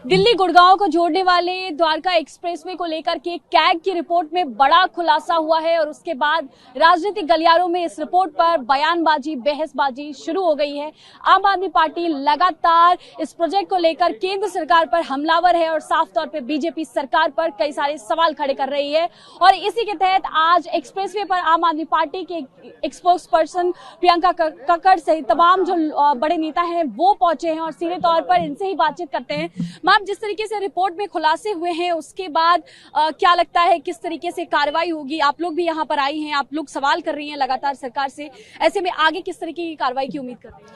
दिल्ली गुड़गांव को जोड़ने वाले द्वारका एक्सप्रेसवे को लेकर के कैग की रिपोर्ट में बड़ा खुलासा हुआ है और उसके बाद राजनीतिक गलियारों में इस रिपोर्ट पर बयानबाजी, बहसबाजी शुरू हो गई है। आम आदमी पार्टी लगातार इस प्रोजेक्ट को लेकर केंद्र सरकार पर हमलावर है और साफ तौर पे बीजेपी सरकार पर कई सारे सवाल खड़े कर रही है। और इसी के तहत आज एक्सप्रेसवे पर आम आदमी पार्टी के स्पोक्स पर्सन प्रियंका कक्कड़ सहित तमाम जो बड़े नेता हैं वो पहुंचे हैं और सीधे तौर पर इनसे ही बातचीत करते हैं। मैम, जिस तरीके से रिपोर्ट में खुलासे हुए हैं उसके बाद क्या लगता है किस तरीके से कार्रवाई होगी? आप लोग भी यहाँ पर आई हैं, आप लोग सवाल कर रही हैं लगातार सरकार से, ऐसे में आगे किस तरीके की कार्रवाई की उम्मीद कर रही हैं?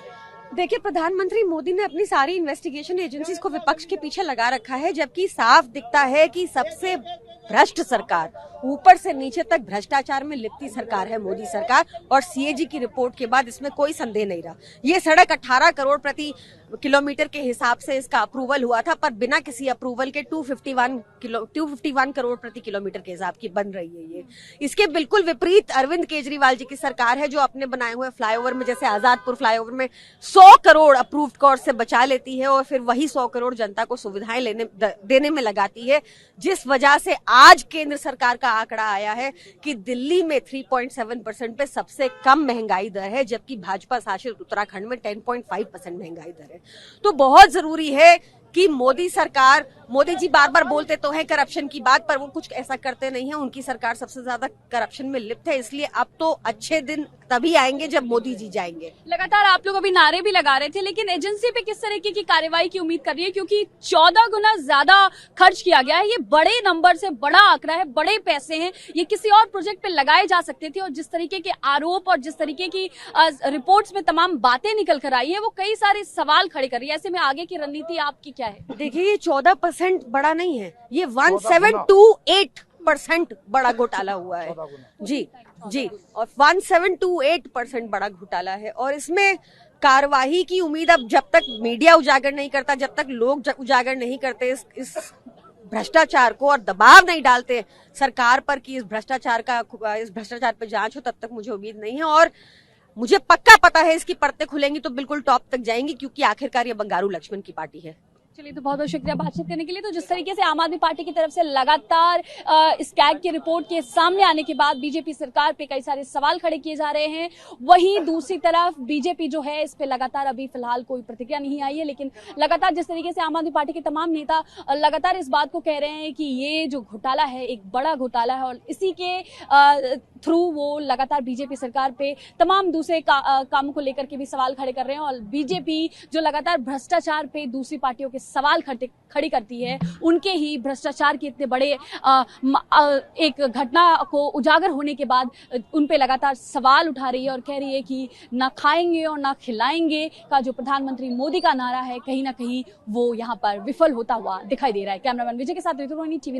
देखिए, प्रधानमंत्री मोदी ने अपनी सारी इन्वेस्टिगेशन एजेंसीज को विपक्ष के पीछे लगा रखा है, जबकि साफ दिखता है कि सबसे भ्रष्ट सरकार, ऊपर से नीचे तक भ्रष्टाचार में लिप्त सरकार है मोदी सरकार। और सीएजी की रिपोर्ट के बाद इसमें कोई संदेह नहीं रहा। ये सड़क 18 करोड़ प्रति किलोमीटर के हिसाब से इसका अप्रूवल हुआ था, पर बिना किसी अप्रूवल के 251 करोड़ प्रति किलोमीटर के हिसाब की बन रही है ये। इसके बिल्कुल विपरीत अरविंद केजरीवाल जी की सरकार है, जो अपने बनाए हुए फ्लाईओवर में, जैसे आजादपुर फ्लाईओवर में 100 करोड़ अप्रूव्ड कॉस्ट से बचा लेती है और फिर वही 100 करोड़ जनता को सुविधाएं देने में लगाती है, जिस वजह से आज केंद्र सरकार का आंकड़ा आया है कि दिल्ली में 3.7% पे सबसे कम महंगाई दर है, जबकि भाजपा शासित उत्तराखंड में 10.5% महंगाई दर है। तो बहुत जरूरी है कि मोदी जी बार बार बोलते तो हैं करप्शन की बात, पर वो कुछ ऐसा करते नहीं है। उनकी सरकार सबसे ज्यादा करप्शन में लिप्त है, इसलिए अब तो अच्छे दिन तभी आएंगे जब मोदी जी जाएंगे। लगातार आप लोग अभी नारे भी लगा रहे थे, लेकिन एजेंसी पे किस तरीके की कार्रवाई की उम्मीद कर रही है? क्योंकि 14 गुना ज्यादा खर्च किया गया है, ये बड़े नंबर से बड़ा आंकड़ा है, बड़े पैसे हैं, ये किसी और प्रोजेक्ट पे लगाए जा सकते थे। और जिस तरीके के आरोप और जिस तरीके की रिपोर्ट्स में तमाम बातें निकल कर आई है, वो कई सारे सवाल खड़े कर रही है। ऐसे में आगे की रणनीति आपकी क्या है? देखिए, ये 14% बड़ा नहीं है, ये 1728% बड़ा घोटाला हुआ है। जी, और 1728% बड़ा घोटाला है। और इसमें कार्यवाही की उम्मीद अब जब तक मीडिया उजागर नहीं करता, जब तक लोग उजागर नहीं करते इस भ्रष्टाचार को और दबाव नहीं डालते सरकार पर कि इस भ्रष्टाचार पर जांच हो, तब तक मुझे उम्मीद नहीं है। और मुझे पक्का पता है इसकी परतें खुलेंगी तो बिल्कुल टॉप तक जाएंगी, क्योंकि आखिरकार ये बंगारू लक्ष्मण की पार्टी है। चलिए, तो बहुत बहुत शुक्रिया बातचीत करने के लिए। तो जिस तरीके से आम आदमी पार्टी की तरफ से लगातार इस कैग की रिपोर्ट के सामने आने के बाद बीजेपी सरकार पे कई सारे सवाल खड़े किए जा रहे हैं, वहीं दूसरी तरफ बीजेपी जो है इस पे लगातार अभी फिलहाल कोई प्रतिक्रिया नहीं आई है। लेकिन लगातार जिस तरीके से आम आदमी पार्टी के तमाम नेता लगातार इस बात को कह रहे हैं कि ये जो घोटाला है एक बड़ा घोटाला है और इसी के थ्रू वो लगातार बीजेपी सरकार पे तमाम दूसरे कामों को लेकर के भी सवाल खड़े कर रहे हैं। और बीजेपी जो लगातार भ्रष्टाचार पे दूसरी पार्टियों के सवाल खड़ी करती है, उनके ही भ्रष्टाचार के इतने बड़े एक घटना को उजागर होने के बाद उन पे लगातार सवाल उठा रही है और कह रही है कि ना खाएंगे और ना खिलाएंगे का जो प्रधानमंत्री मोदी का नारा है, कहीं ना कहीं वो यहाँ पर विफल होता हुआ दिखाई दे रहा है। कैमरामैन विजय के साथ ऋतु रोहिणी, TV9।